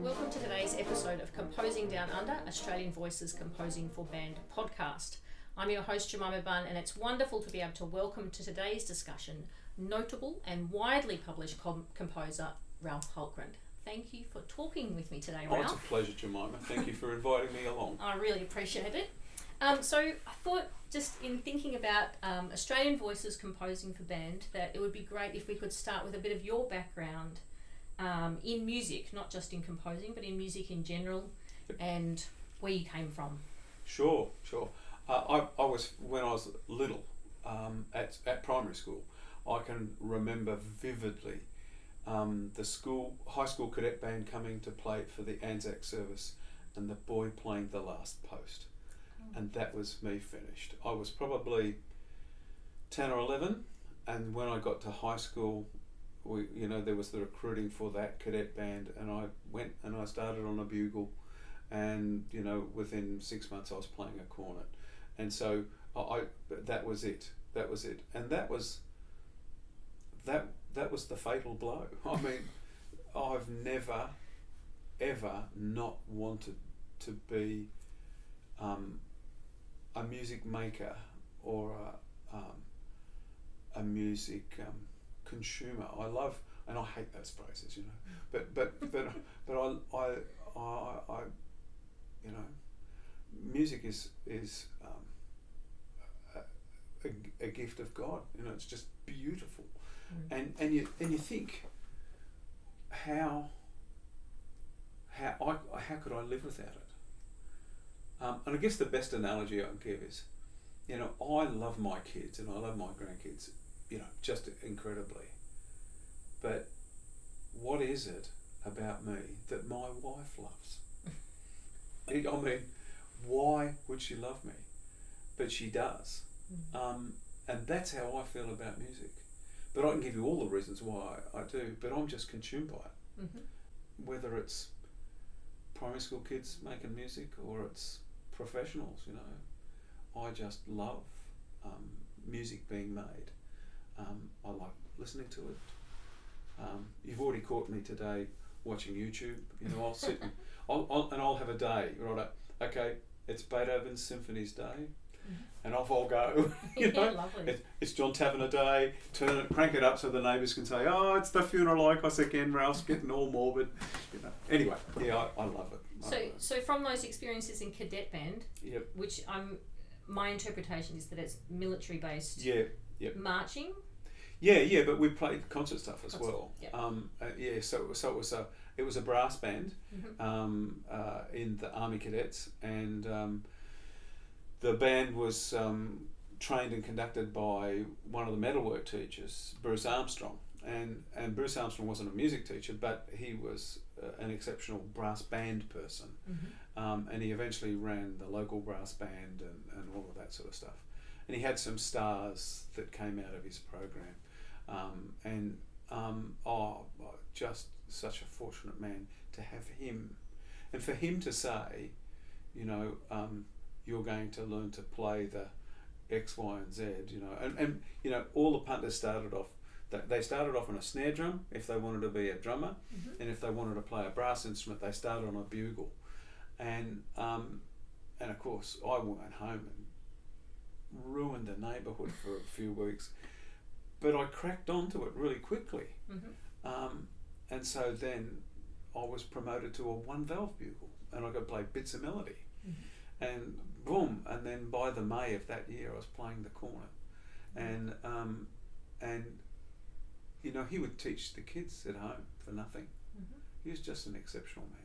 Welcome to today's episode of Composing Down Under, Australian Voices Composing for Band podcast. I'm your host Jemima Bunn, and it's wonderful to be able to welcome to today's discussion notable and widely published composer Ralph Hultgren. Thank you for talking with me today, Ralph. Oh, it's a pleasure, Jemima. Thank you for inviting me along. I really appreciate it. So I thought, just in thinking about Australian Voices Composing for Band, that it would be great if we could start with a bit of your background in music, not just in composing, but in music in general, and where you came from. Sure. I was, when I was little, at primary school, I can remember vividly the high school cadet band coming to play for the Anzac service, and the boy playing the last post. And that was me finished. I was probably 10 or 11, and when I got to high school, there was the recruiting for that cadet band, and I went and I started on a bugle, and within 6 months I was playing a cornet, and so that was it, and that was the fatal blow. I mean, I've never ever not wanted to be a music maker or a music consumer. I love, and I hate those phrases, but I music is a gift of God. It's just beautiful, and you think how could I live without it? And I guess the best analogy I can give is, I love my kids and I love my grandkids, just incredibly. But what is it about me that my wife loves? I mean, why would she love me? But she does. And that's how I feel about music. But I can give you all the reasons why I do, but I'm just consumed by it. Mm-hmm. Whether it's primary school kids making music or it's professionals, I just love music being made. I like listening to it. You've already caught me today watching YouTube. I'll sit and I'll have a day. Right? Okay, it's Beethoven's Symphonies Day, and off I'll go. Yeah, lovely. It's John Tavener Day. Crank it up so the neighbours can say, "Oh, it's the funeral icos again. Ralph's getting all morbid." Anyway, yeah, I love it. So from those experiences in cadet band, yep. which my interpretation is that it's military based. Yeah. Yep. Marching. Yeah, but we played concert stuff as well. Yep. So it was a brass band in the Army Cadets, and the band was trained and conducted by one of the metalwork teachers, Bruce Armstrong, and Bruce Armstrong wasn't a music teacher, but he was an exceptional brass band person, and he eventually ran the local brass band and all of that sort of stuff. And he had some stars that came out of his program, just such a fortunate man to have him, and for him to say, you're going to learn to play the X, Y, and Z, and all the punters started off. They started off on a snare drum if they wanted to be a drummer, and if they wanted to play a brass instrument, they started on a bugle, and of course I went home and ruined the neighbourhood for a few weeks, but I cracked onto it really quickly, and so then I was promoted to a one valve bugle, and I got to play bits of Melodie, and boom, and then by the May of that year I was playing the cornet, and he would teach the kids at home for nothing. He was just an exceptional man.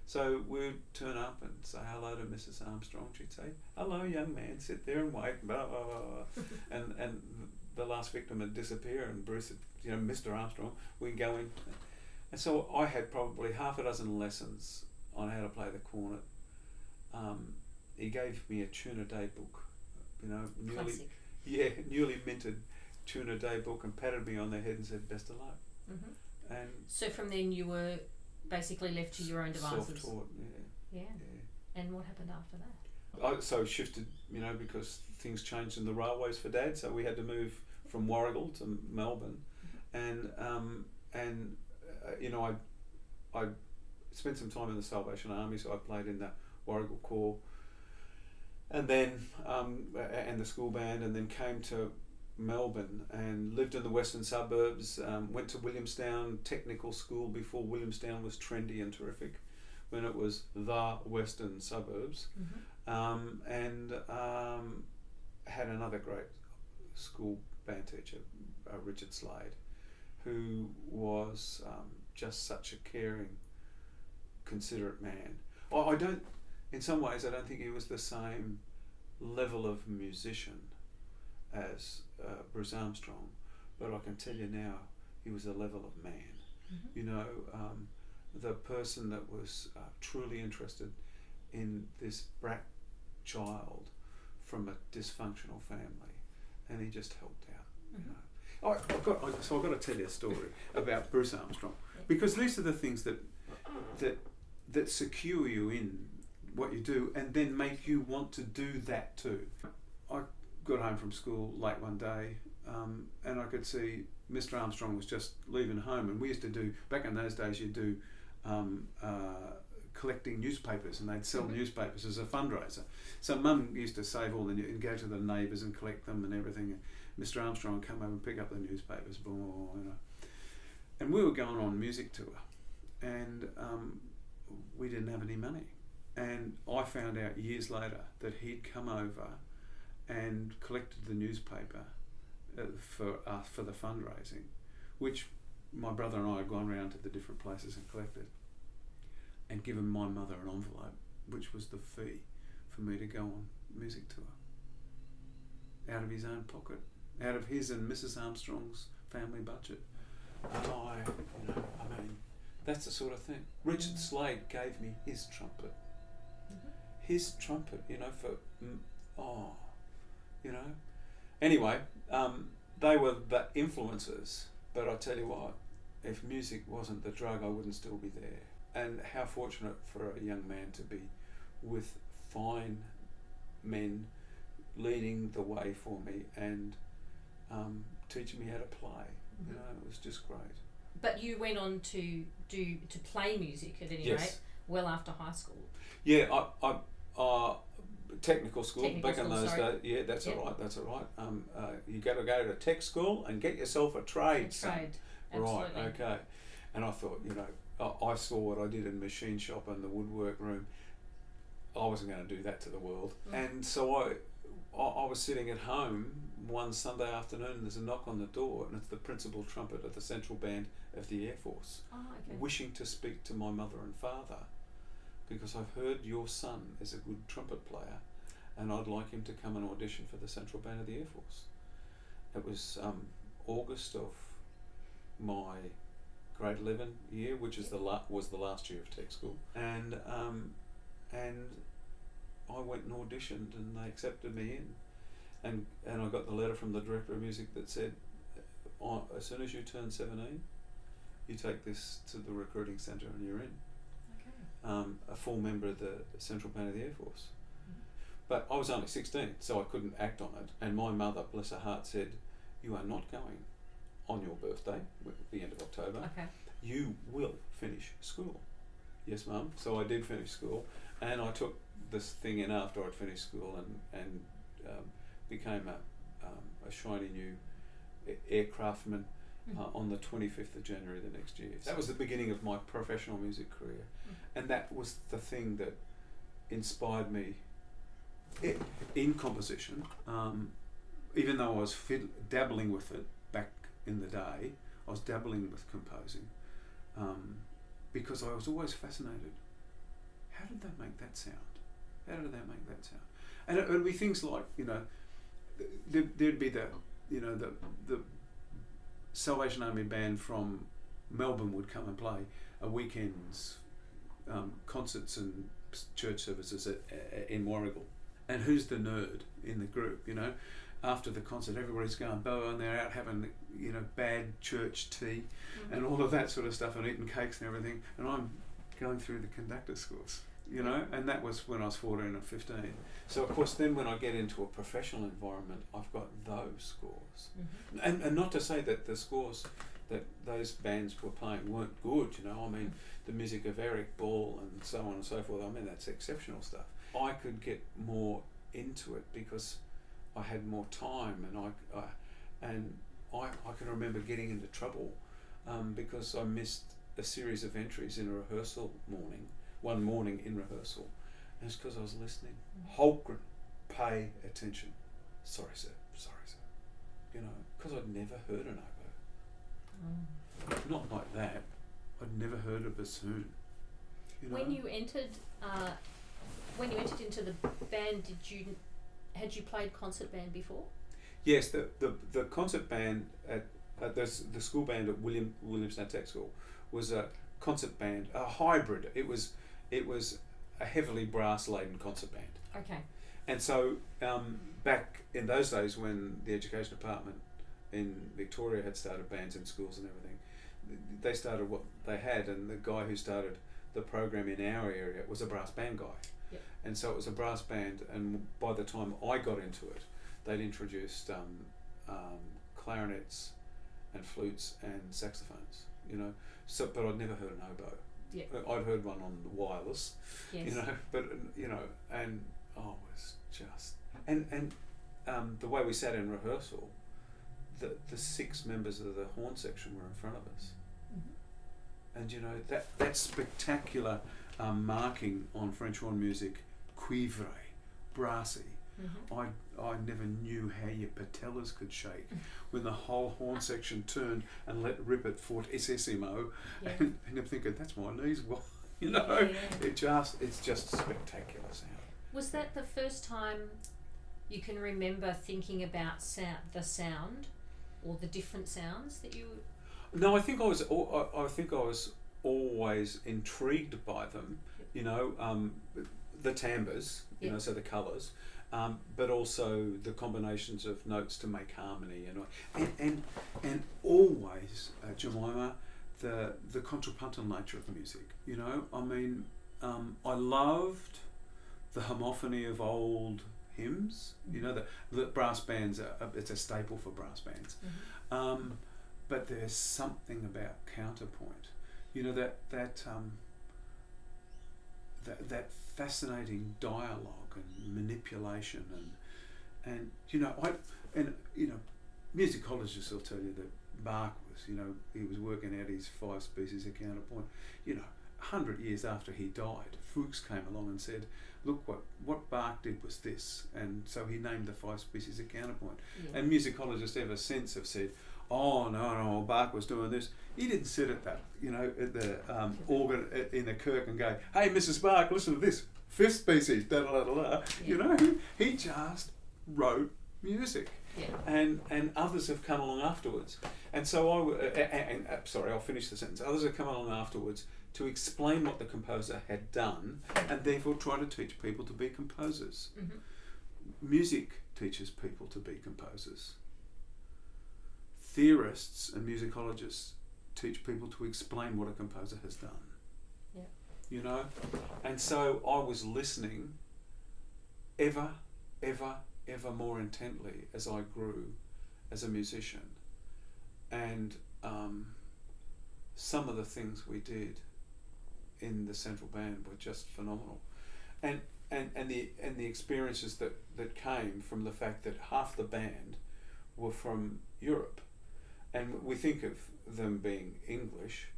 So we'd turn up and say hello to Mrs. Armstrong. She'd say, "Hello, young man, sit there and wait." Blah, blah, blah. and the last victim would disappear, and Bruce said, "Mr. Armstrong, we can go in." And so I had probably half a dozen lessons on how to play the cornet. He gave me a tune a day book, newly minted tune a day book, and patted me on the head and said, "Best of luck." And so from then you were basically left to your own devices. Self-taught, yeah. And what happened after that? I so shifted, because things changed in the railways for Dad, so we had to move from Warragul to Melbourne, and I spent some time in the Salvation Army, so I played in the Warrigal Corps, and then and the school band, and then came to Melbourne and lived in the western suburbs. Went to Williamstown Technical School before Williamstown was trendy and terrific, when it was the western suburbs, and had another great school band teacher, Richard Slade, who was just such a caring, considerate man. I don't, in some ways, I don't think he was the same level of musician as Bruce Armstrong, but I can tell you now, he was a level of man. You know, the person that was truly interested in this brat child from a dysfunctional family, and he just helped out. You know, I've got to tell you a story about Bruce Armstrong, because these are the things that secure you in what you do, and then make you want to do that too. I got home from school late one day, and I could see Mr. Armstrong was just leaving home, and we used to do, back in those days, you'd do collecting newspapers, and they'd sell newspapers as a fundraiser. So Mum used to save all and go to the neighbours and collect them and everything. And Mr. Armstrong would come over and pick up the newspapers, you know. And we were going on music tour, and we didn't have any money. And I found out years later that he'd come over and collected the newspaper for the fundraising, which my brother and I had gone around to the different places and collected, and given my mother an envelope, which was the fee for me to go on music tour, out of his own pocket, out of his and Mrs. Armstrong's family budget. And I mean, that's the sort of thing. Richard Slade gave me his trumpet. His trumpet, you know, you know. Anyway, they were the influences, but I tell you what, if music wasn't the drug, I wouldn't still be there. And how fortunate for a young man to be with fine men leading the way for me and teaching me how to play. You know, it was just great. But you went on to play music at any rate, well after high school. Yeah, I technical school back in those days. Yeah, that's all right. That's all right. You got to go to tech school and get yourself a trade. Right. Okay. And I thought, you know, I saw what I did in the machine shop and the woodwork room. I wasn't going to do that to the world. And so I was sitting at home one Sunday afternoon, and there's a knock on the door, and it's the principal trumpet of the Central Band of the Air Force, wishing to speak to my mother and father, because I've heard your son is a good trumpet player, and I'd like him to come and audition for the Central Band of the Air Force. It was August of my grade 11 year, which is was the last year of tech school, and I went and auditioned, and they accepted me in, and I got the letter from the director of music that said, as soon as you turn 17, you take this to the recruiting centre and you're in. A full member of the Central Band of the Air Force. But I was only 16, so I couldn't act on it, and my mother, bless her heart, said, you are not going on your birthday, the end of October. You will finish school. Yes, Mum. So I did finish school, and I took this thing in after I'd finished school and became a shiny new aircraftman on the 25th of January the next year. That was the beginning of my professional music career, and that was the thing that inspired me in composition. Even though I was dabbling with it back in the day, I was dabbling with composing because I was always fascinated. How did they make that sound? How did they make that sound? And it would be things like, you know, there'd be the Salvation Army band from Melbourne would come and play a weekend's concerts and church services in Warrigal. And who's the nerd in the group, you know? After the concert, everybody's going bow, and they're out having, you know, bad church tea and all of that sort of stuff, and eating cakes and everything. And I'm going through the conductor's course, you know, and that was when I was 14 and 15. So of course then when I get into a professional environment, I've got those scores. And not to say that the scores that those bands were playing weren't good, you know. I mean, the music of Eric Ball and so on and so forth, I mean, that's exceptional stuff. I could get more into it because I had more time, and I can remember getting into trouble because I missed a series of entries in a rehearsal one morning in rehearsal, and it's because I was listening. Hultgren, pay attention. Sorry sir, you know, because I'd never heard an oboe. Not like that. I'd never heard a bassoon. You know? When you entered into the band, had you played concert band before? Yes, the concert band at the school band at Williamstown Tech School was a concert band, a hybrid. It was a heavily brass laden concert band. Okay. And so back in those days, when the education department in Victoria had started bands in schools and everything, they started what they had, and the guy who started the program in our area was a brass band guy. Yep. And so it was a brass band, and by the time I got into it, they'd introduced clarinets and flutes and saxophones, you know. So, but I'd never heard an oboe. Yep. I'd heard one on the wireless, yes. you know, but you know, and it was just and the way we sat in rehearsal, the 6 members of the horn section were in front of us, and you know that spectacular marking on French horn music, cuivre, brassy. I never knew how your patellas could shake when the whole horn section turned and let rip at fortissimo, and I'm thinking that's my knees. Well, you know, it's just spectacular sound. Was that the first time you can remember thinking about the sound, or the different sounds that you? No, I think I was always intrigued by them. You know, the timbres. You know, so the colours. But also the combinations of notes to make harmony, and always, Jemima, the contrapuntal nature of music. You know, I mean, I loved the homophony of old hymns. You know, the brass bands it's a staple for brass bands. But there's something about counterpoint. You know, that fascinating dialogue and manipulation and you know musicologists will tell you that Bach was, you know, he was working out his 5 species of counterpoint. You know, 100 years after he died, Fuchs came along and said, look, what Bach did was this, and so he named the 5 species of counterpoint. And musicologists ever since have said, oh no, Bach was doing this. He didn't sit at that, you know, at the organ in the kirk and go, hey, Mrs. Bach, listen to this, 5th species, da da da da. You know, he just wrote music, and others have come along afterwards. And so sorry, I'll finish the sentence. Others have come along afterwards to explain what the composer had done, and therefore try to teach people to be composers. Music teaches people to be composers. Theorists and musicologists teach people to explain what a composer has done. You know? And so I was listening ever more intently as I grew as a musician. And some of the things we did in the central band were just phenomenal. And the experiences that came from the fact that half the band were from Europe. And we think of them being English.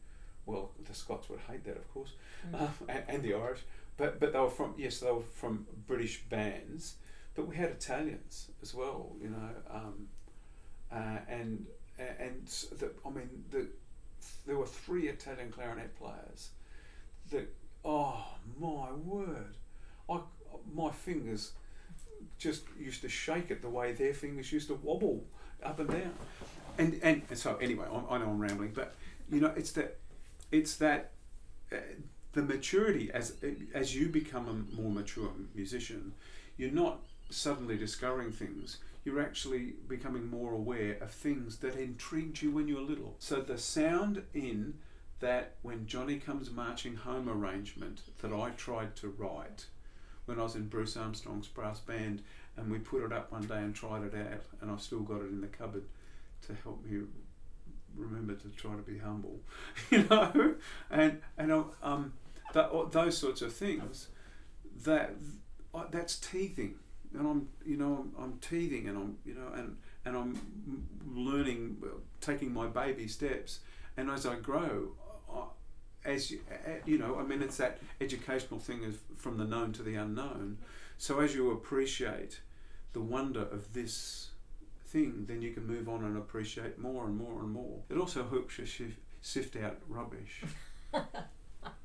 Well, the Scots would hate that, of course, and the Irish. But they were from British bands. But we had Italians as well, you know, there were 3 Italian clarinet players. That, oh my word, my fingers just used to shake it the way their fingers used to wobble up and down. And so anyway, I know I'm rambling, but you know, it's that the maturity as you become a more mature musician, you're not suddenly discovering things. You're actually becoming more aware of things that intrigued you when you were little. So the sound in that When Johnny Comes Marching Home arrangement that I tried to write when I was in Bruce Armstrong's brass band, and we put it up one day and tried it out, and I've still got it in the cupboard to help me remember to try to be humble, those sorts of things. That's teething, and I'm teething, and I'm learning, taking my baby steps, and as I grow, it's that educational thing of from the known to the unknown. So as you appreciate the wonder of this thing, then you can move on and appreciate more and more and more. It also helps you sift out rubbish. I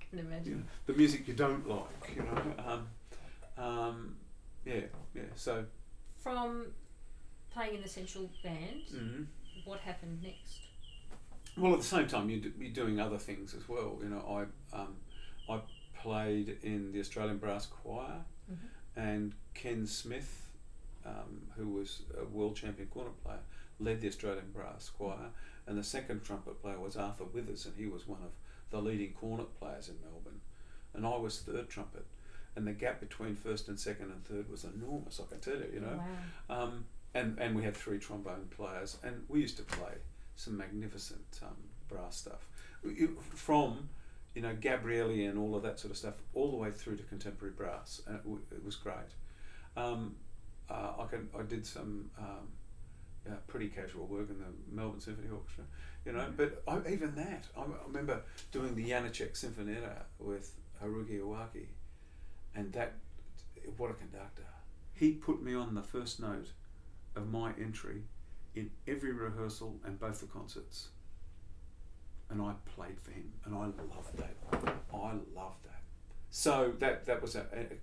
can imagine. The music you don't like, So from playing in the Central Band, what happened next? Well, at the same time, you're doing other things as well. I played in the Australian Brass Choir, and Ken Smith, who was a world champion cornet player, led the Australian Brass Choir, and the second trumpet player was Arthur Withers, and he was one of the leading cornet players in Melbourne, and I was third trumpet, and the gap between first and second and third was enormous, I can tell you, Wow. And we had 3 trombone players, and we used to play some magnificent brass stuff, from Gabrielli and all of that sort of stuff, all the way through to contemporary brass, and it was great. I did some pretty casual work in the Melbourne Symphony Orchestra, but I remember doing the Janacek Sinfonetta with Haruki Iwaki, and that, what a conductor. He put me on the first note of my entry in every rehearsal and both the concerts, and I played for him, and I loved that. So that was an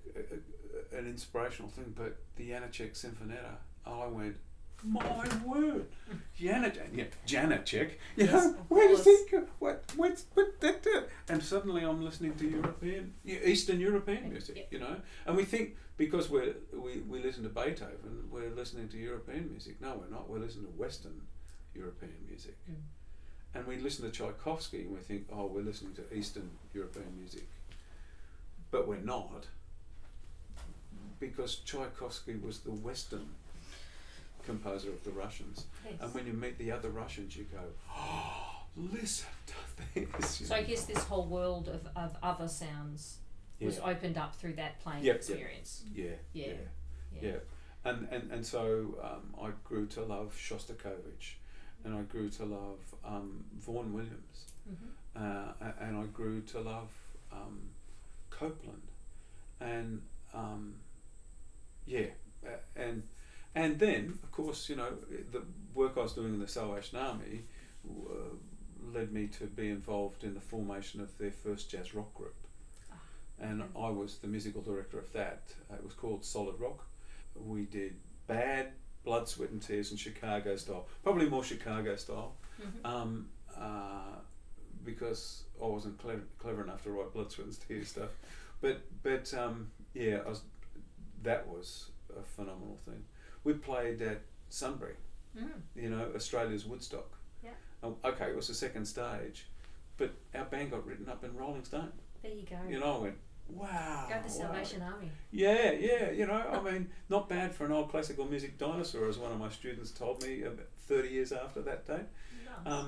inspirational thing. But the Janacek Sinfonetta, I went, my word, Janacek, where does he go? What's that? And suddenly I'm listening to Eastern European music, and we think because we listen to Beethoven, we're listening to European music. No, we're not. We're listening to Western European music. And we listen to Tchaikovsky and we think, oh, we're listening to Eastern European music. But we're not, because Tchaikovsky was the Western composer of the Russians. Yes. And when you meet the other Russians, you go, oh, listen to this. So I guess this whole world of other sounds was opened up through that playing experience. Yeah. And so I grew to love Shostakovich, and I grew to love Vaughan Williams, and I grew to love Copeland, and and then of course the work I was doing in the Salvation Army led me to be involved in the formation of their first jazz rock group, and I was the musical director of that. It was called Solid Rock. We did Bad, Blood, Sweat and Tears, and Chicago style, probably more Chicago style, because I wasn't clever enough to write Blood, Sweat and Tears stuff, but that was a phenomenal thing. We played at Sunbury, Australia's Woodstock. Okay, it was the second stage, but our band got written up in Rolling Stone. There you go. I went, wow. Go to Salvation Army. Yeah, I mean, not bad for an old classical music dinosaur, as one of my students told me about 30 years after that date. Nice.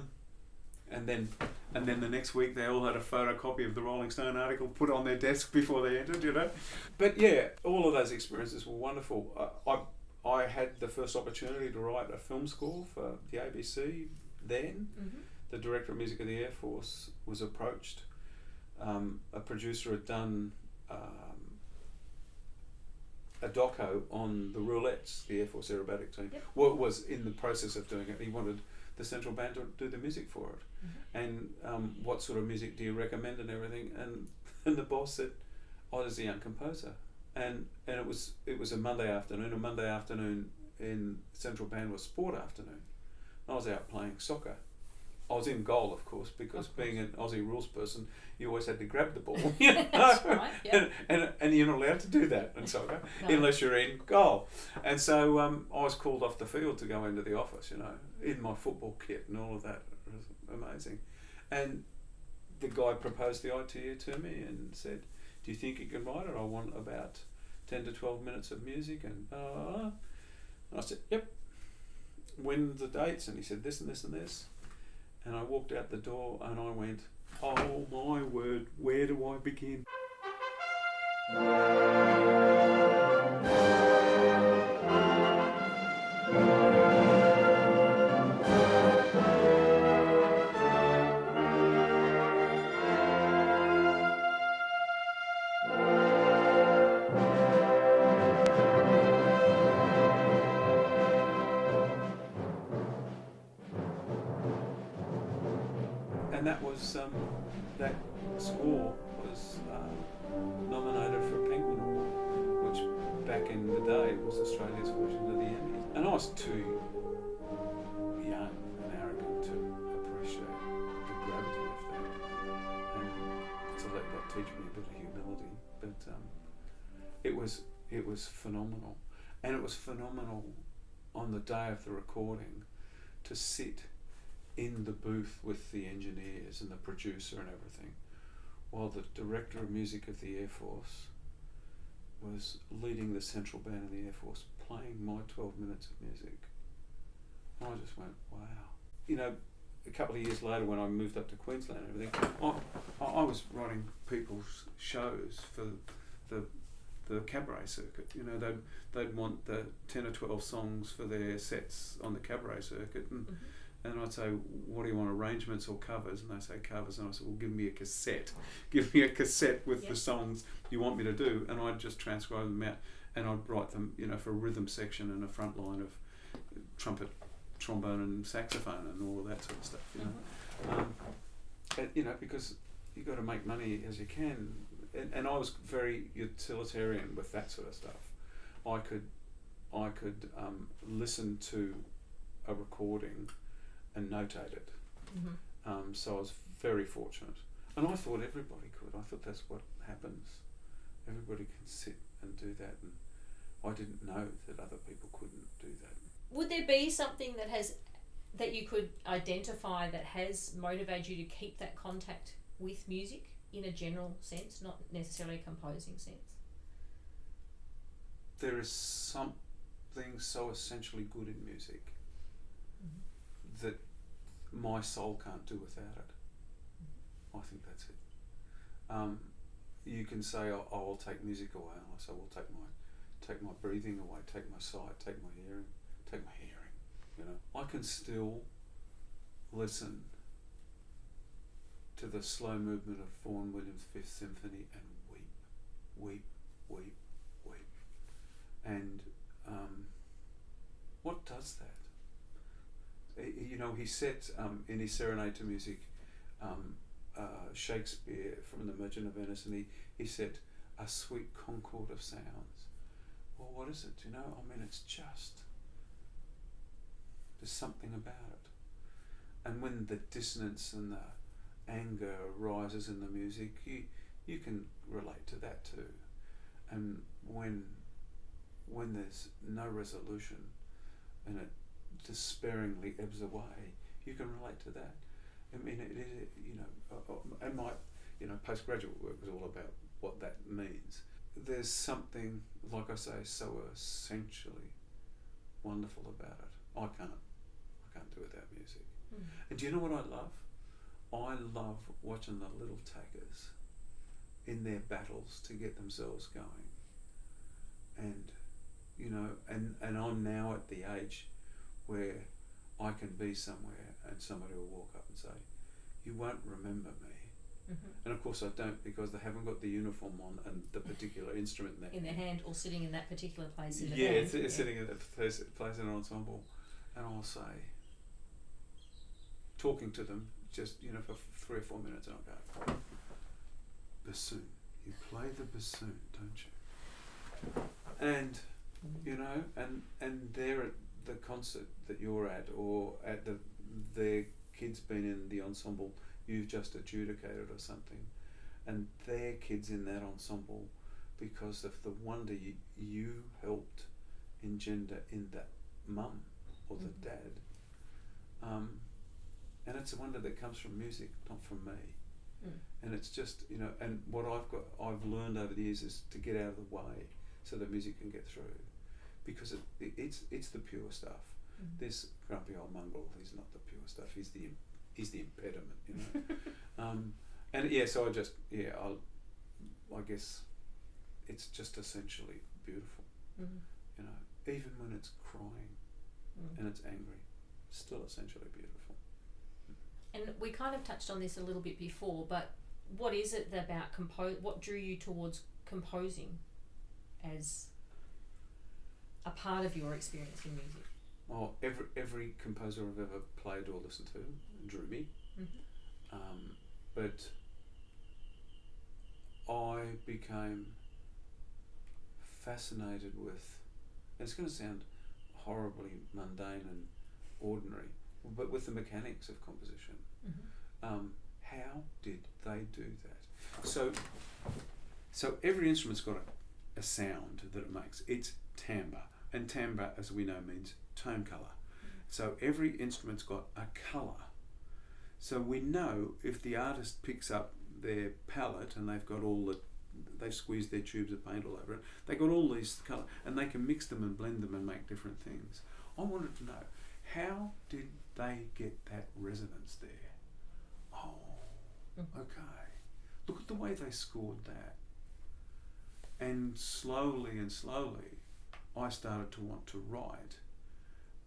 And then the next week they all had a photocopy of the Rolling Stone article put on their desk before they entered, But yeah, all of those experiences were wonderful. I had the first opportunity to write a film score for the ABC then. The director of music of the Air Force was approached. A producer had done a doco on the Roulettes, the Air Force aerobatic team. Well, was in the process of doing it. He wanted the Central Band to do the music for it. And what sort of music do you recommend and everything? And the boss said, oh, there's a young composer. And it was a Monday afternoon. A Monday afternoon in Central Band was sport afternoon. I was out playing soccer. I was in goal, of course, because being an Aussie rules person, you always had to grab the ball. That's right. Yeah. And you're not allowed to do that in soccer unless you're in goal. And so I was called off the field to go into the office, in my football kit and all of that. It was amazing. And the guy proposed the idea to me and said, do you think you can write it? I want about 10 to 12 minutes of music. And I said, yep. When the dates? And he said this and this and this. And I walked out the door and I went, oh my word, where do I begin? And that was, that score was nominated for a Penguin Award, which back in the day was Australia's version of the Emmy. And I was too young and arrogant to appreciate the gravity of that, and to let that teach me a bit of humility. But it was phenomenal, and it was phenomenal on the day of the recording to sit in the booth with the engineers and the producer and everything, while the director of music of the Air Force was leading the central band of the Air Force, playing my 12 minutes of music. And I just went, wow. You know, a couple of years later when I moved up to Queensland and everything, I was writing people's shows for the cabaret circuit. You know, they'd want the 10 or 12 songs for their sets on the cabaret circuit, and and I'd say, what do you want, arrangements or covers? And they say covers. And I said, well, give me a cassette. Give me a cassette with the songs you want me to do. And I'd just transcribe them out, and I'd write them, you know, for a rhythm section and a front line of trumpet, trombone and saxophone and all of that sort of stuff, you know. You know, because you've got to make money as you can. And I was very utilitarian with that sort of stuff. I could listen to a recording and notate it. So I was very fortunate. And I thought everybody could. I thought that's what happens. Everybody can sit and do that, and I didn't know that other people couldn't do that. Would there be something that you could identify that has motivated you to keep that contact with music in a general sense, not necessarily a composing sense? There is something so essentially good in music that my soul can't do without it. I think that's it. You can say, oh, I'll take music away, and I say, well, take my breathing away, take my sight, take my hearing. You know, I can still listen to the slow movement of Vaughan Williams' Fifth Symphony and weep. And what does that? You know, he set in his Serenade to Music Shakespeare from the Merchant of Venice, and he set a sweet concord of sounds. Well, what is it? You know, I mean, it's just, there's something about it. And when the dissonance and the anger rises in the music, you can relate to that too. And when there's no resolution and it despairingly ebbs away, you can relate to that. I mean, it you know, and my, you know, postgraduate work was all about what that means. There's something, like I say, so essentially wonderful about it. I can't do without music. And do you know what I love? I love watching the little taggers in their battles to get themselves going. And, you know, and I'm now at the age where I can be somewhere and somebody will walk up and say, you won't remember me. And of course I don't, because they haven't got the uniform on and the particular instrument in their hand, or sitting in that particular place in the band. band. It's sitting in that place in an ensemble. And I'll say, talking to them, just, you know, for 3 or 4 minutes, and I'll go, bassoon. You play the bassoon, don't you? And, you know, and they're at the concert that you're at, or at their kids been in the ensemble you've just adjudicated or something, and their kids in that ensemble because of the wonder you helped engender in that mum or the dad. And it's a wonder that comes from music, not from me. And it's just, you know, and what I've learned over the years is to get out of the way so the music can get through, because it's the pure stuff. This grumpy old mongrel, he's not the pure stuff. He's the is the impediment, you know. And so I guess it's just essentially beautiful, you know, even when it's crying and it's angry, still essentially beautiful. And we kind of touched on this a little bit before, but what is it about what drew you towards composing as a part of your experience in music? Well, every composer I've ever played or listened to drew me, but I became fascinated with, and it's going to sound horribly mundane and ordinary, but with the mechanics of composition. How did they do that? So every instrument's got a sound that it makes. It's timbre, and timbre, as we know, means tone colour. So every instrument's got a colour. So we know if the artist picks up their palette and they've squeezed their tubes of paint all over it, they've got all these colours, and they can mix them and blend them and make different things. I wanted to know, how did they get that resonance there? Okay. Look at the way they scored that. And slowly, I started to want to write.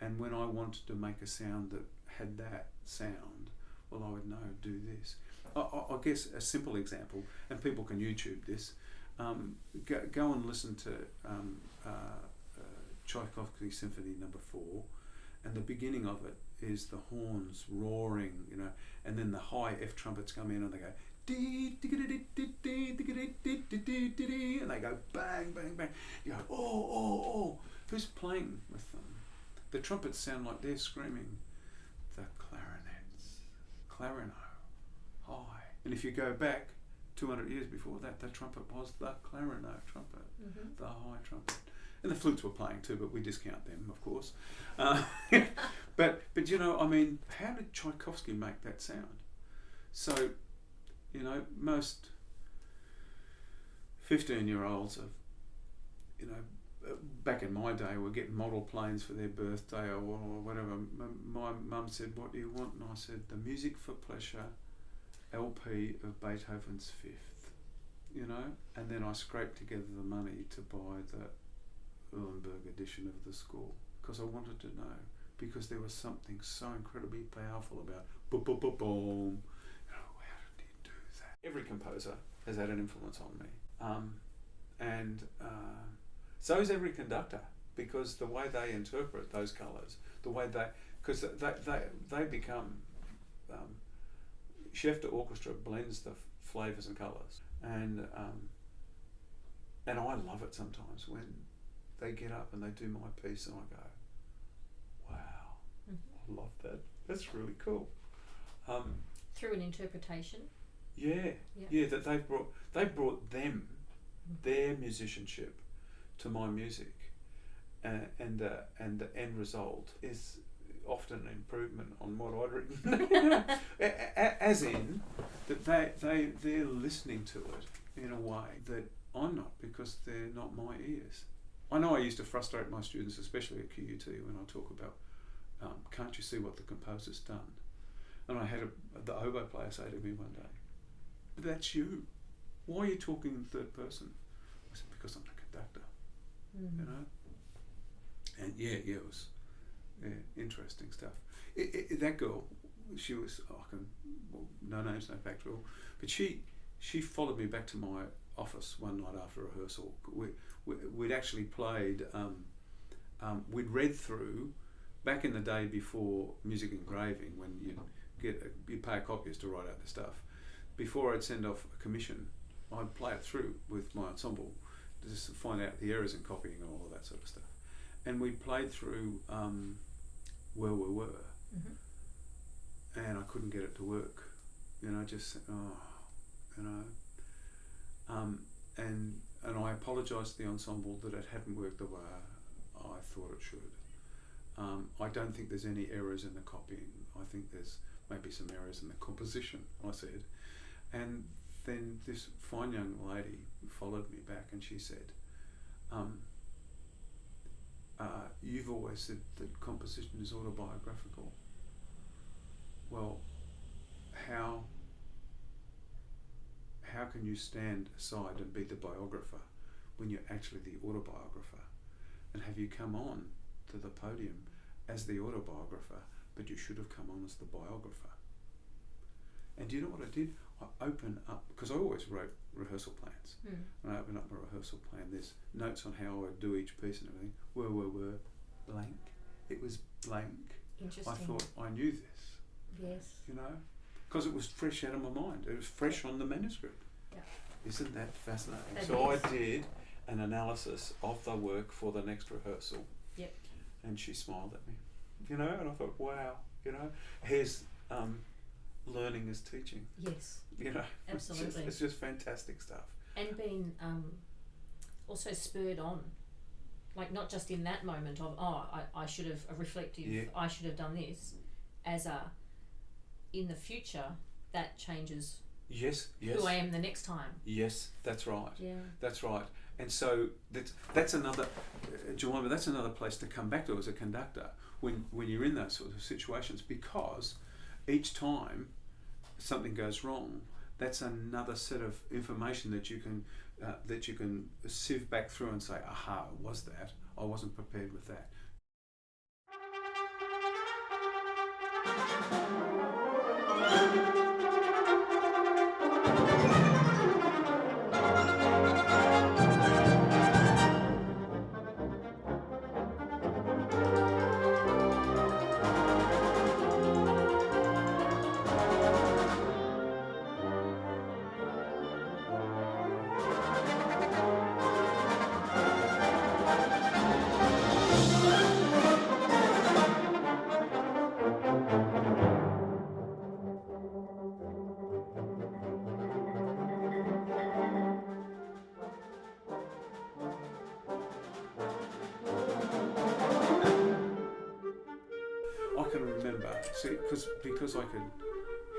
And when I wanted to make a sound that had that sound, well, I would know, do this. I guess a simple example, and people can YouTube this, go and listen to Tchaikovsky's Symphony No. 4, and the beginning of it is the horns roaring, you know, and then the high F trumpets come in and they go and they go bang, bang, bang. You go, oh. Who's playing with them? The trumpets sound like they're screaming. The clarinet, high. And if you go back 200 years before that, the trumpet was the clarinet trumpet, the high trumpet. And the flutes were playing too, but we discount them, of course. But you know, I mean, how did Tchaikovsky make that sound? So, you know, most 15-year-olds have, you know, back in my day, were getting model planes for their birthday or whatever. My mum said, "What do you want?" And I said, "The Music for Pleasure LP of Beethoven's Fifth," you know. And then I scraped together the money to buy the Uhlenberg edition of the score because I wanted to know, because there was something so incredibly powerful about boom, boom, boom, boom. You know, how did he do that? Every composer has had an influence on me, and so is every conductor, because the way they interpret those colours, the way because they become chef d'orchestra blends the flavours and colours, and I love it sometimes when they get up and they do my piece and I go, wow, I love that. That's really cool. Through an interpretation. Yeah, that they brought their musicianship to my music, and the end result is often an improvement on what I'd written. As in that they're listening to it in a way that I'm not, because they're not my ears. I know I used to frustrate my students, especially at QUT, when I talk about can't you see what the composer's done? And I had the oboe player say to me one day, "But that's you. Why are you talking in third person?" I said, "Because I'm the conductor." You know. And it was interesting stuff. That girl, she was no names, no factual, but she followed me back to my office one night after rehearsal. We'd actually played. We'd read through back in the day before music engraving, when you pay a copyist to write out the stuff. Before I'd send off a commission, I'd play it through with my ensemble to just find out the errors in copying and all of that sort of stuff. And we played through Whirr, and I couldn't get it to work. You know, and I apologised to the ensemble that it hadn't worked the way I thought it should. I don't think there's any errors in the copying. I think there's maybe some errors in the composition, I said. And then this fine young lady followed me back and she said, you've always said that composition is autobiographical. Well, how can you stand aside and be the biographer when you're actually the autobiographer? And have you come on to the podium as the autobiographer, but you should have come on as the biographer? And do you know what I did? I opened up, because I always wrote rehearsal plans. And I opened up my rehearsal plan. There's notes on how I would do each piece and everything. Whirr, blank. It was blank. Interesting. I thought I knew this. Yes. You know? Because it was fresh out of my mind. It was fresh on the manuscript. Yeah. Isn't that fascinating? That so is. I did an analysis of the work for the next rehearsal. Yep. And she smiled at me. You know, and I thought, wow, you know, here's learning is teaching. Yes. You know, absolutely. It's just fantastic stuff. And being also spurred on, like not just in that moment of I should have a reflective, I should have done this, as in the future that changes. Yes. Who I am the next time. Yes, that's right. Yeah. That's right. And so that's another, Jemima, that's another place to come back to as a conductor when you're in those sort of situations, because each time something goes wrong, that's another set of information that you can sieve back through and say, aha, it was that. I wasn't prepared with that. Because I could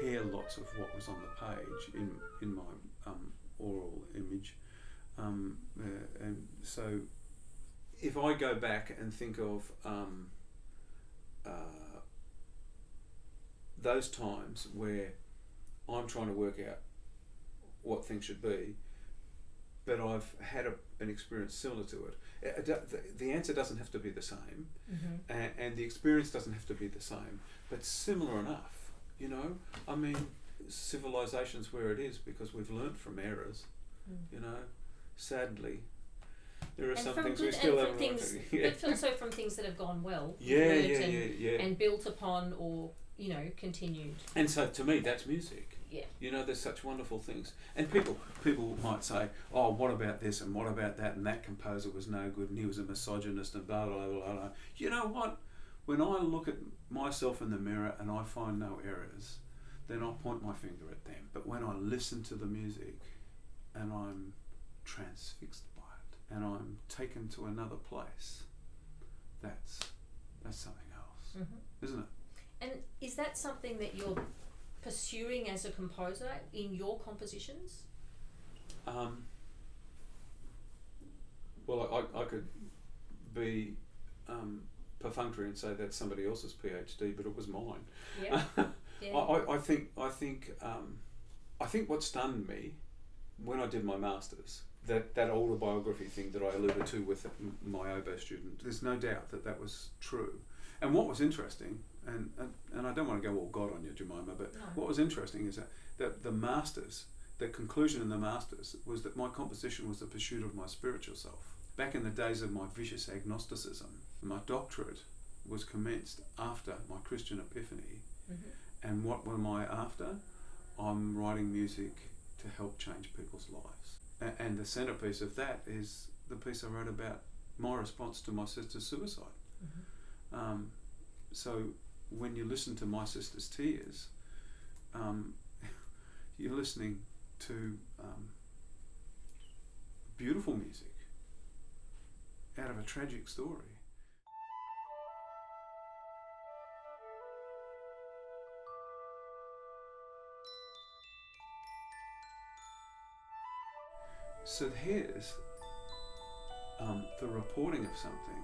hear lots of what was on the page in my oral image, and so if I go back and think of those times where I'm trying to work out what things should be, but I've had an experience similar to it, the answer doesn't have to be the same, and the experience doesn't have to be the same, but similar enough, you know. I mean, civilization's where it is because we've learnt from errors, you know. Sadly, there are some things we still haven't learnt. But also from things that have gone well, and built upon, or you know, continued. And so to me, that's music. Yeah. You know, there's such wonderful things. And people might say, oh, what about this and what about that, and that composer was no good and he was a misogynist and blah, blah, blah, blah. You know what? When I look at myself in the mirror and I find no errors, then I point my finger at them. But when I listen to the music and I'm transfixed by it and I'm taken to another place, that's something else, isn't it? And is that something that you're pursuing as a composer in your compositions? Well, I could be perfunctory and say that's somebody else's PhD, but it was mine. Yeah. I think what stunned me when I did my masters, that autobiography thing that I alluded to with my oboe student, there's no doubt that was true. And what was interesting, and I don't want to go all God on you, Jemima, but what was interesting is that the masters, the conclusion in the masters was that my composition was the pursuit of my spiritual self. Back in the days of my vicious agnosticism, my doctorate was commenced after my Christian epiphany. And what am I after? I'm writing music to help change people's lives. And the centerpiece of that is the piece I wrote about my response to my sister's suicide. So when you listen to my sister's tears, you're listening to beautiful music out of a tragic story. So here's the reporting of something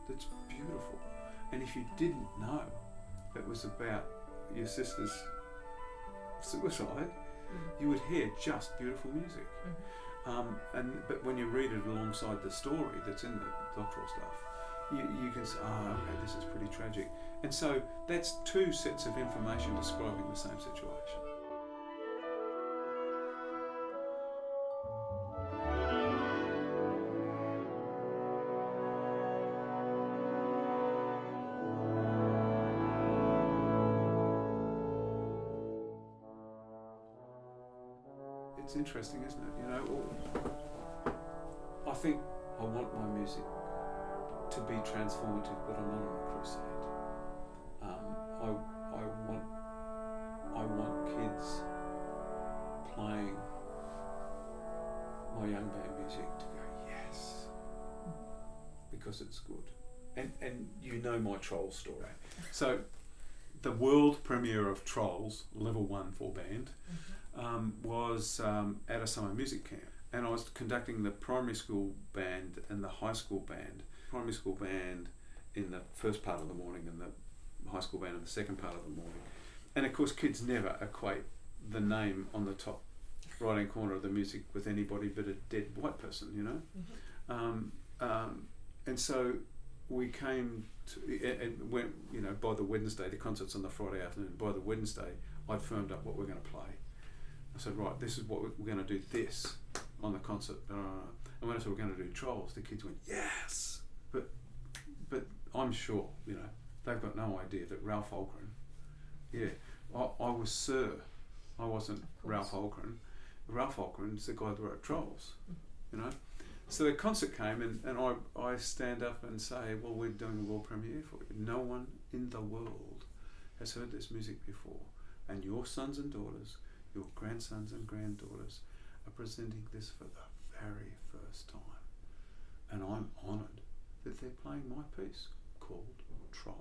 that's beautiful. And if you didn't know it was about your sister's suicide, you would hear just beautiful music. But when you read it alongside the story that's in the doctoral stuff, you can say, okay, this is pretty tragic. And so that's two sets of information describing the same situation. It's interesting, isn't it? You know, I think I want my music to be transformative, but I'm not on a crusade. I want kids playing my young band music to go, yes, because it's good. And you know my Trolls story. So the world premiere of Trolls, level 1 for band, was at a summer music camp, and I was conducting the primary school band and the high school band. Primary school band in the first part of the morning and the high school band in the second part of the morning. And of course kids never equate the name on the top right hand corner of the music with anybody but a dead white person, you know. And so we came to, and went, you know, by the Wednesday, the concert's on the Friday afternoon, by the Wednesday I'd firmed up what we're going to play. I said, right, this is what we're going to do this on the concert. And when I said we're going to do Trolls, the kids went, yes! But I'm sure, you know, they've got no idea that Ralph Hultgren, I was Sir. I wasn't Ralph Hultgren. Ralph Hultgren's the guy that wrote Trolls, you know. So the concert came and I stand up and say, well, we're doing a world premiere for you. No one in the world has heard this music before. And your sons and daughters, your grandsons and granddaughters are presenting this for the very first time. And I'm honoured that they're playing my piece called Trolls.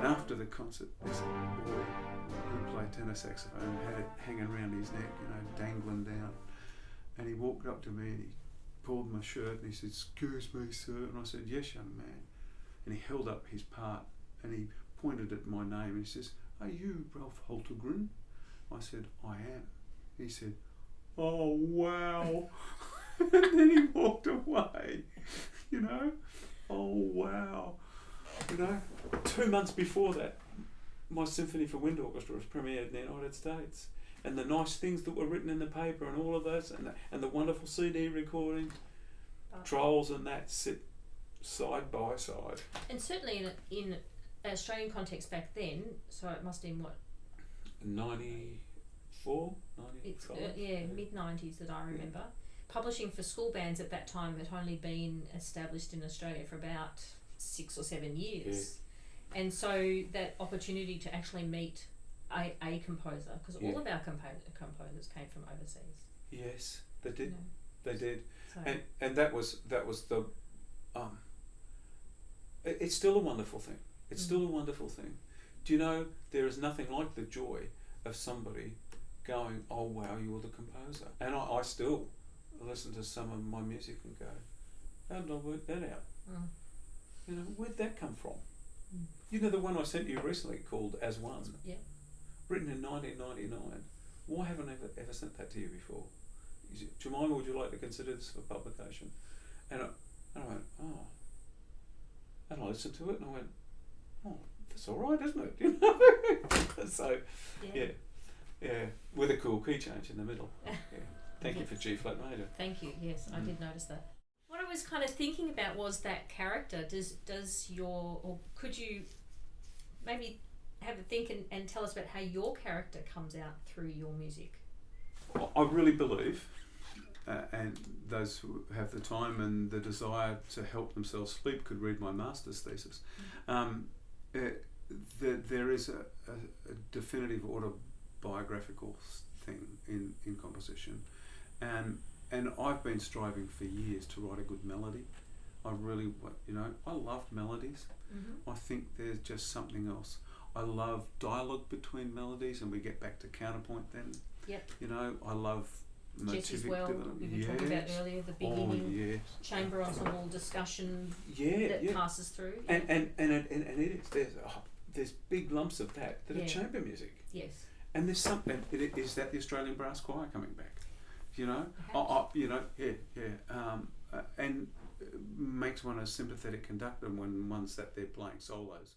After the concert, this boy who played tenor saxophone had it hanging around his neck, you know, dangling down. And he walked up to me and he pulled my shirt and he said, "Excuse me, sir." And I said, "Yes, young man." And he held up his part and he pointed at my name and he says, "Are you Ralph Hultgren?" I said, "I am." He said, "Oh, wow." And then he walked away, you know. Oh, wow. You know, 2 months before that, my Symphony for Wind Orchestra was premiered in the United States, and the nice things that were written in the paper and all of those, and the wonderful CD recording, Trolls and that sit side by side. And certainly in Australian context back then, so it must have been what? 94, 95? Mid-90s that I remember. Publishing for school bands at that time had only been established in Australia for about 6 or 7 years. Yeah. And so that opportunity to actually meet a composer, because all of our composers came from overseas. Yes, they did. You know, they did. So. And that was the it's still a wonderful thing. It's still a wonderful thing. Do you know, there is nothing like the joy of somebody going, "Oh wow, you're the composer." And I still listen to some of my music and go, "How did I work that out?" You know, where'd that come from? You know, the one I sent you recently called As One. Yeah. written in 1999. Why haven't I ever sent that to you before? Jemima, would you like to consider this for publication? And I went, oh. And I listened to it and I went, oh, that's all right, isn't it? You know? So, yeah, with a cool key change in the middle. Yeah. Thank you for G flat major. Thank you. Yes, I did notice that. What I was kind of thinking about was that character. Could you maybe have a think and tell us about how your character comes out through your music? I really believe, and those who have the time and the desire to help themselves sleep could read my master's thesis. There is a definitive autobiographical thing in composition, and I've been striving for years to write a good melody. I love melodies. I think there's just something else. I love dialogue between melodies, and we get back to counterpoint then. Yep. You know, I love Jess as well, we were talking about earlier, the beginning chamber ensemble discussion that passes through. And it is, there's big lumps of that are chamber music. Yes. And there's something, is that the Australian Brass Choir coming back? You know? And makes one a sympathetic conductor when one's sat there playing solos.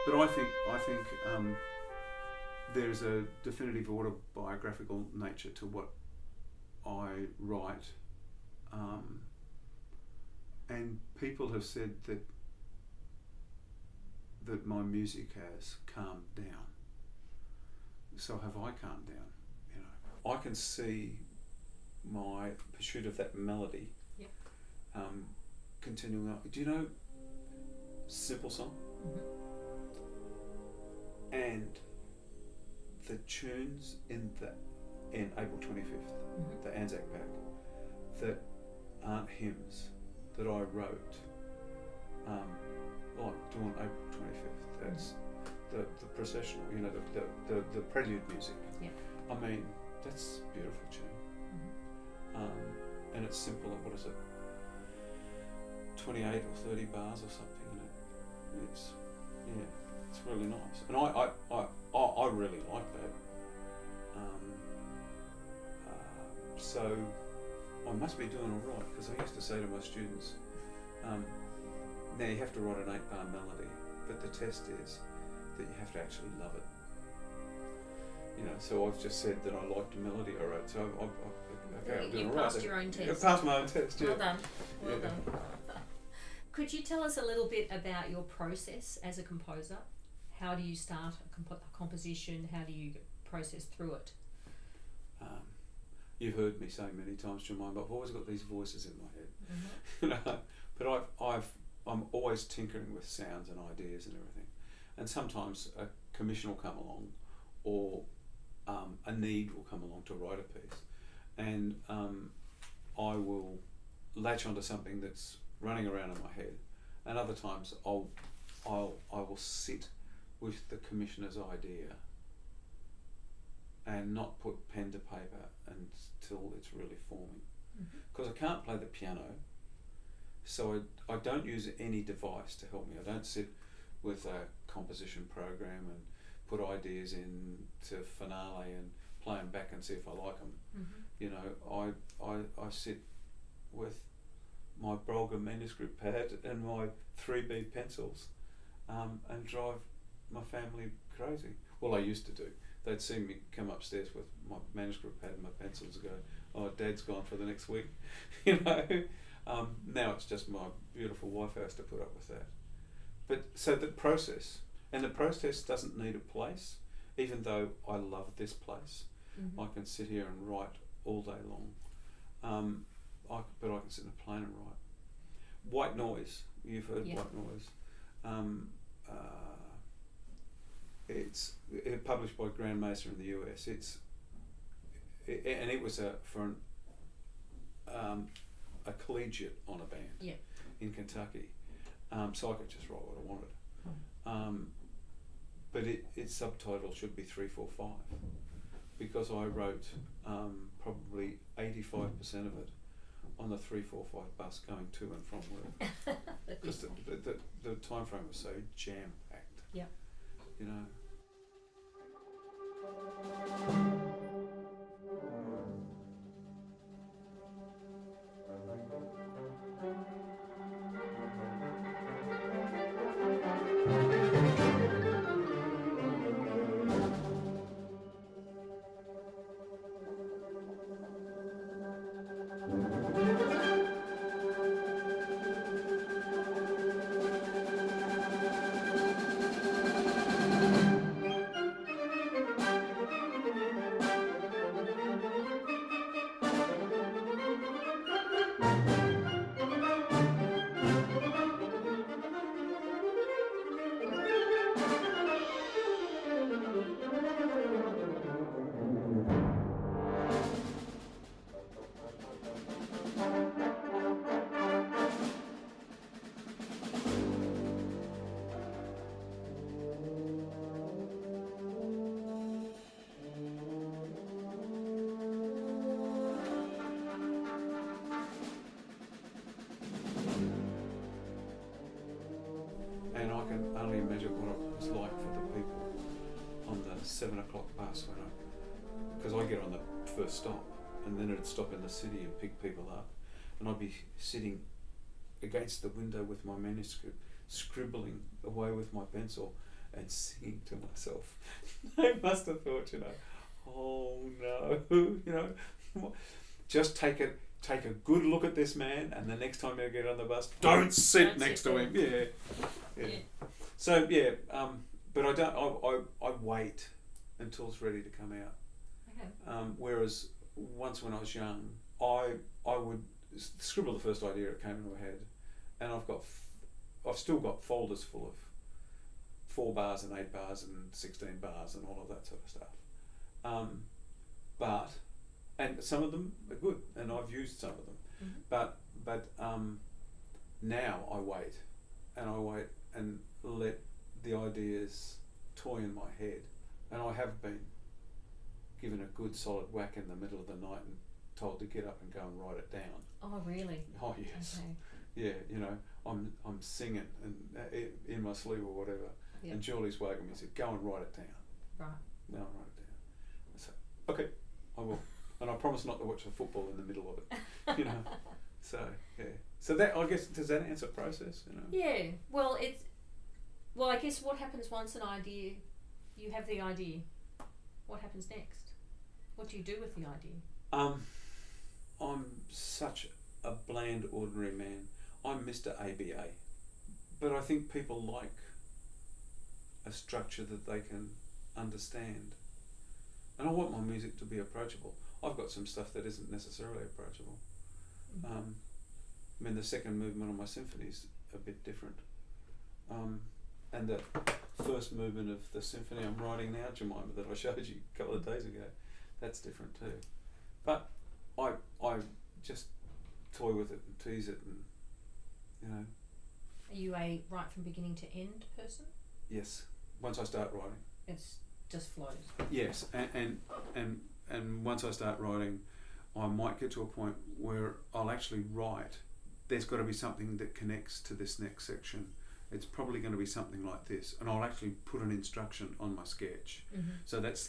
But I think there's a definitive autobiographical nature to what I write, and people have said that my music has calmed down. So have I calmed down? You know, I can see my pursuit of that melody continuing on. Do you know Simple Song? And the tunes in April 25th, the Anzac Pact, that aren't hymns, that I wrote, like doing April 25th. That's the processional, you know, the prelude music. Yeah. I mean, that's a beautiful tune. And it's simple. What is it? 28 or 30 bars or something. And it's really nice, and I really like that. So I must be doing all right, because I used to say to my students, now you have to write an 8-bar melody, but the test is that you have to actually love it. You know, so I've just said that I liked a melody I wrote, so I'm doing all right. You passed your own test. I passed my own test. Well done. Well done. Could you tell us a little bit about your process as a composer? How do you start a composition? How do you process through it? You've heard me say many times, Jemima, but I've always got these voices in my head. You know, but I'm always tinkering with sounds and ideas and everything. And sometimes a commission will come along, or a need will come along to write a piece, and I will latch onto something that's running around in my head. And other times I will sit with the commissioner's idea and not put pen to paper until it's really forming. Because I can't play the piano, so I don't use any device to help me. I don't sit with a composition program and put ideas in to finale and play them back and see if I like them. You know, I sit with my Brolga manuscript pad and my 3B pencils and drive my family crazy. Well, I used to do. They'd see me come upstairs with my manuscript pad and my pencils and go, "Oh, Dad's gone for the next week," you know. Now it's just my beautiful wife who has to put up with that. But so the process doesn't need a place, even though I love this place. I can sit here and write all day long. But I can sit in a plane and write. White noise. You've heard white noise. It's published by Grand Mesa in the US. It was for a collegiate on a band in Kentucky, so I could just write what I wanted. But its subtitle should be 345, because I wrote probably 85% of it on the 345 bus going to and from work, because the time frame was so jam packed. Yeah. You know. And I can only imagine what it was like for the people on the 7 o'clock bus because I get on the first stop, and then it'd stop in the city and pick people up, and I'd be sitting against the window with my manuscript, scribbling away with my pencil and singing to myself. I must have thought, oh no, just take a good look at this man, and the next time you get on the bus, don't sit next to him. Yeah. So but I don't. I wait until it's ready to come out. Okay. Whereas once when I was young, I would scribble the first idea that came into my head, and I've still got folders full of 4 bars and 8 bars and 16 bars and all of that sort of stuff. And some of them are good, and I've used some of them. But now I wait and let the ideas toy in my head, and I have been given a good solid whack in the middle of the night and told to get up and go and write it down. Oh really? Oh yes. Okay. Yeah, I'm singing and in my sleep or whatever, and Julie's waking me and said, "Go and write it down." Right. No, write it down. I said, "Okay, I will." And I promise not to watch the football in the middle of it, So So that, I guess, does that answer process? Yeah. Well, I guess what happens once you have the idea? What happens next? What do you do with the idea? I'm such a bland, ordinary man. I'm Mr. ABA, but I think people like a structure that they can understand, and I want my music to be approachable. I've got some stuff that isn't necessarily approachable. The second movement of my symphony's a bit different. And the first movement of the symphony I'm writing now, Jemima, that I showed you a couple of days ago, that's different too. But I just toy with it and tease it, and Are you a right from beginning to end person? Yes. Once I start writing, it's just flows. Yes, and once I start writing, I might get to a point where I'll actually write. There's got to be something that connects to this next section. It's probably going to be something like this, and I'll actually put an instruction on my sketch. So that's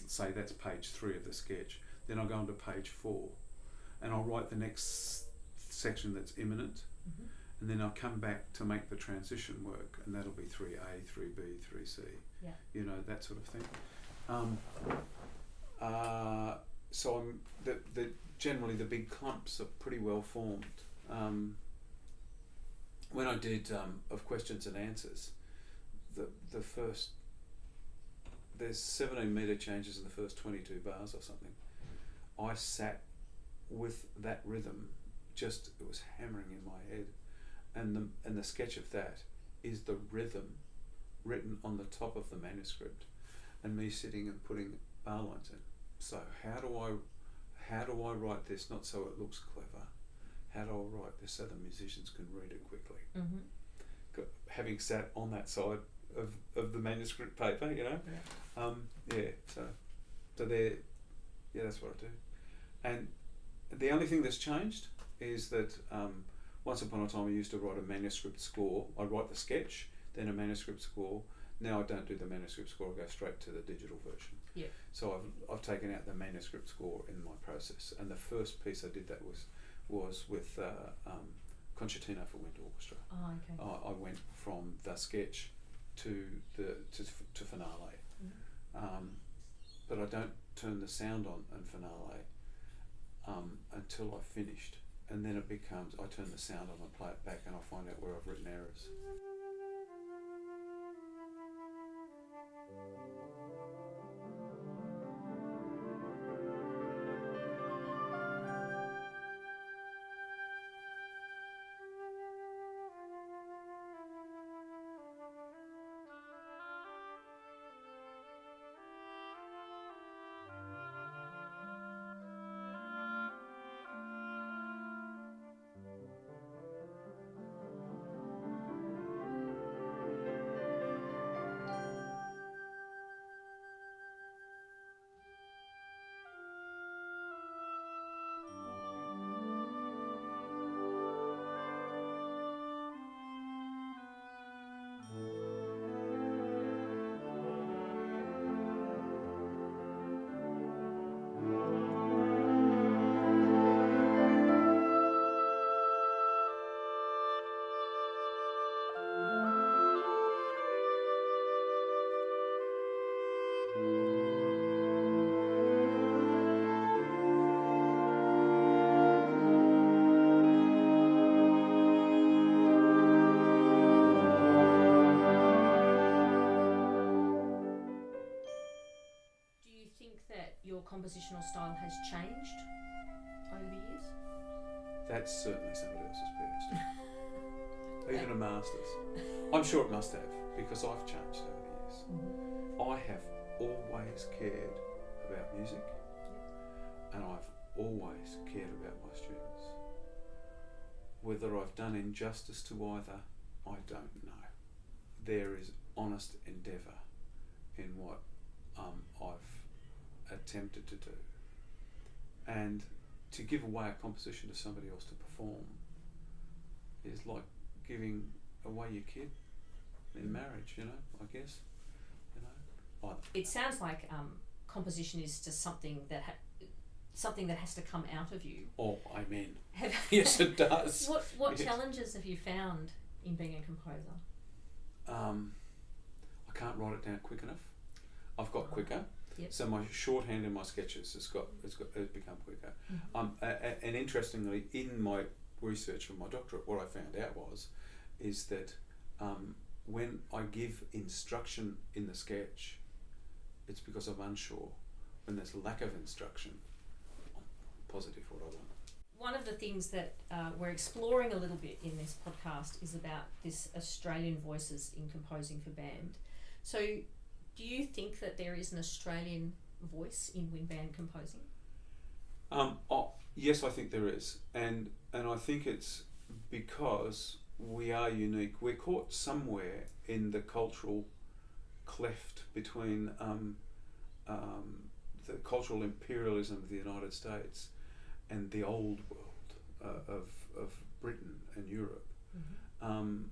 page 3 of the sketch. Then I'll go on to page 4, and I'll write the next section that's imminent, and then I'll come back to make the transition work, and that'll be 3A, 3B, 3C. Yeah. That sort of thing. So I'm generally the big clumps are pretty well formed. When I did of questions and answers, the first, there's 17 metre changes in the first 22 bars or something. I sat with that rhythm, just it was hammering in my head, and the sketch of that is the rhythm written on the top of the manuscript, and me sitting and putting bar lines in. So how do I write this not so it looks clever? How do I write this so the musicians can read it quickly? Mm-hmm. Having sat on that side of the manuscript paper, you know, so there, that's what I do. And the only thing that's changed is that once upon a time I used to write a manuscript score. I'd write the sketch, then a manuscript score. Now I don't do the manuscript score, I go straight to the digital version. Yeah. So I've taken out the manuscript score in my process. And the first piece I did that was with Concertina for Wind Orchestra. Oh, okay. I went from the sketch to finale. Mm-hmm. But I don't turn the sound on in finale until I've finished, and then it becomes, I turn the sound on and play it back, and I find out where I've written errors. Your compositional style has changed over the years? That's certainly somebody else's PhD. Even a master's. I'm sure it must have, because I've changed over the years. Mm-hmm. I have always cared about music, and I've always cared about my students. Whether I've done injustice to either, I don't know. There is honest endeavour in what I've attempted to do, and to give away a composition to somebody else to perform is like giving away your kid in marriage, you know, I guess, you know. It sounds like composition is just something that has to come out of you. Oh, amen. Yes, it does. What yes. challenges have you found in being a composer? I can't write it down quick enough. I've got quicker. Yep. So my shorthand in my sketches has become quicker. Mm-hmm. And interestingly, in my research for my doctorate, what I found out is that when I give instruction in the sketch, it's because I'm unsure. When there's lack of instruction, I'm positive what I want. One of the things that we're exploring a little bit in this podcast is about this Australian voices in composing for band. So do you think that there is an Australian voice in wind band composing? Yes, I think there is, and I think it's because we are unique. We're caught somewhere in the cultural cleft between the cultural imperialism of the United States and the old world of Britain and Europe. Mm-hmm.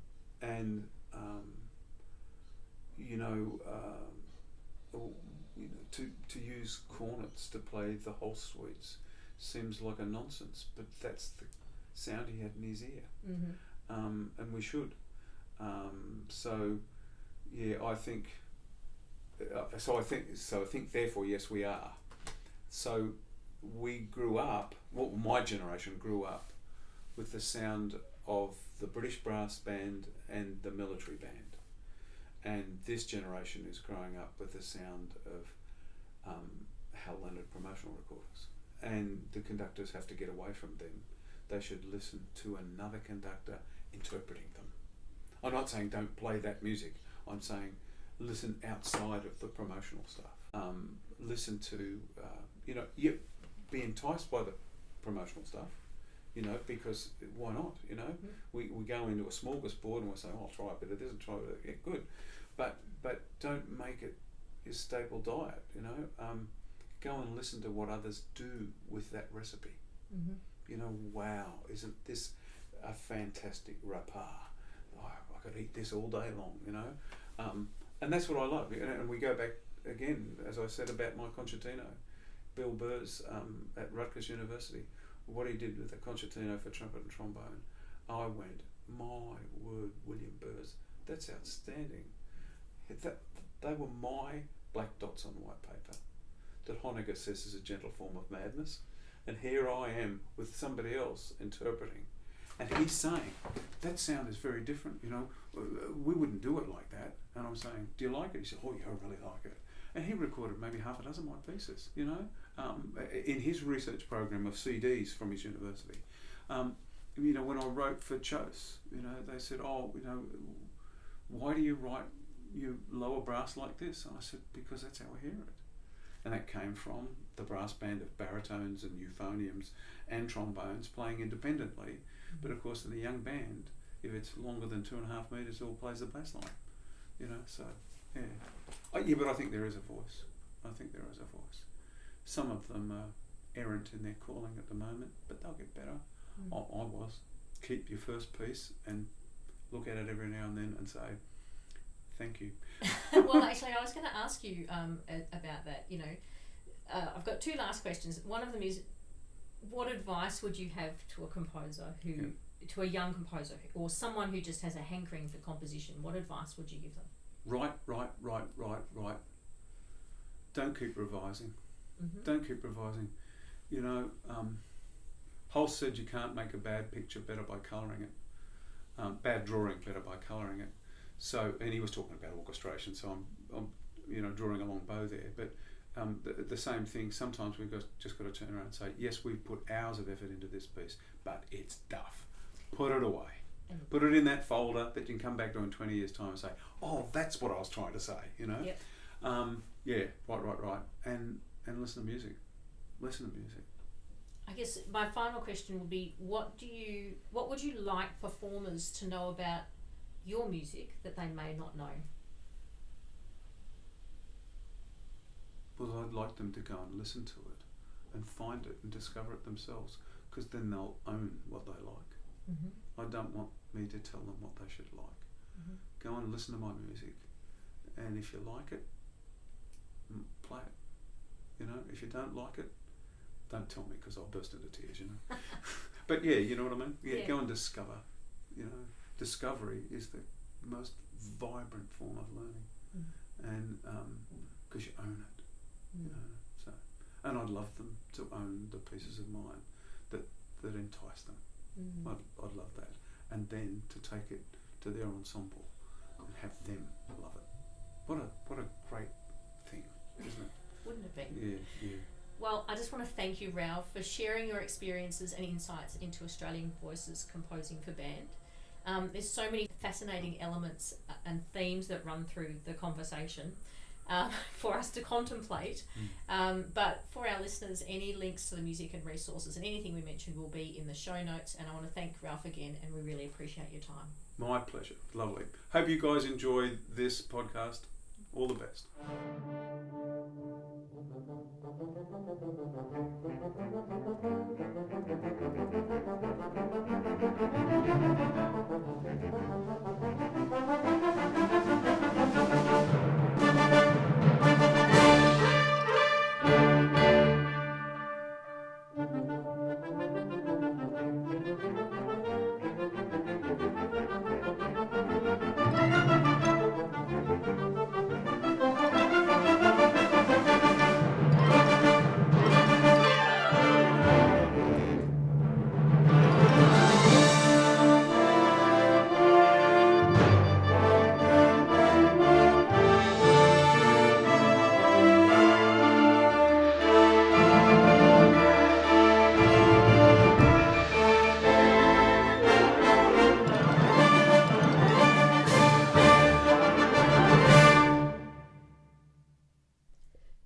To use cornets to play the whole suites seems like a nonsense, but that's the sound he had in his ear. Mm-hmm. And we should. I think so I think therefore yes we are. So we grew up. Well, my generation grew up with the sound of the British brass band and the military band, and this generation is growing up with the sound of Hal Leonard promotional recorders, and the conductors have to get away from them. They should listen to another conductor interpreting them. I'm not saying don't play that music. I'm saying listen outside of the promotional stuff. Listen to, be enticed by the promotional stuff, because why not, We go into a smorgasbord and we say, oh, I'll try a bit of this and try a bit of that. Yeah, good. But don't make it your staple diet, Go and listen to what others do with that recipe. Wow, isn't this a fantastic repas? Oh, I could eat this all day long, and that's what I love. And we go back again, as I said about my concertino, Bill Burr's at Rutgers University, what he did with the concertino for trumpet and trombone. I went, my word, William Burr's, that's outstanding. They were my black dots on white paper that Honegger says is a gentle form of madness. And here I am with somebody else interpreting. And he's saying, that sound is very different, we wouldn't do it like that. And I'm saying, do you like it? He said, oh yeah, I really like it. And he recorded maybe half a dozen of my pieces, in his research program of CDs from his university. When I wrote for Kjos, they said, why do you write you lower brass like this? And I said, because that's how I hear it. And that came from the brass band of baritones and euphoniums and trombones playing independently. But of course in the young band, if it's longer than 2.5 meters, it all plays the bass line. So yeah. But I think there is a voice. Some of them are errant in their calling at the moment, but they'll get better. I was. Keep your first piece and look at it every now and then and say, thank you. Well, actually, I was going to ask you about that. I've got two last questions. One of them is, what advice would you have to a composer to a young composer, or someone who just has a hankering for composition? What advice would you give them? Right. Don't keep revising. Don't keep revising. Holst said you can't make a bad picture better by colouring it. Bad drawing better by colouring it. So, and he was talking about orchestration, so I'm drawing a long bow there. But the same thing, sometimes we've just got to turn around and say, yes, we've put hours of effort into this piece, but it's duff. Put it away. Put it in that folder that you can come back to in 20 years' time and say, oh, that's what I was trying to say, Yep. Right. And listen to music. I guess my final question would be, what would you like performers to know about your music that they may not know? Well, I'd like them to go and listen to it and find it and discover it themselves, because then they'll own what they like. I don't want me to tell them what they should like. Go and listen to my music, and if you like it, play it. If you don't like it, don't tell me, because I'll burst into tears, But yeah, you know what I mean? Yeah. Go and discover. Discovery is the most vibrant form of learning, and because you own it, So, and I'd love them to own the pieces of mine that entice them. I'd love that, and then to take it to their ensemble and have them love it. What a great thing, isn't it? Wouldn't it be? Yeah. Well, I just want to thank you, Ralph, for sharing your experiences and insights into Australian voices composing for band. There's so many fascinating elements and themes that run through the conversation for us to contemplate. But for our listeners, any links to the music and resources and anything we mentioned will be in the show notes. And I want to thank Ralph again, and we really appreciate your time. My pleasure. Lovely. Hope you guys enjoyed this podcast. All the best.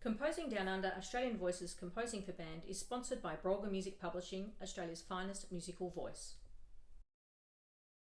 Composing Down Under, Australian Voices Composing for Band is sponsored by Brolga Music Publishing, Australia's finest musical voice.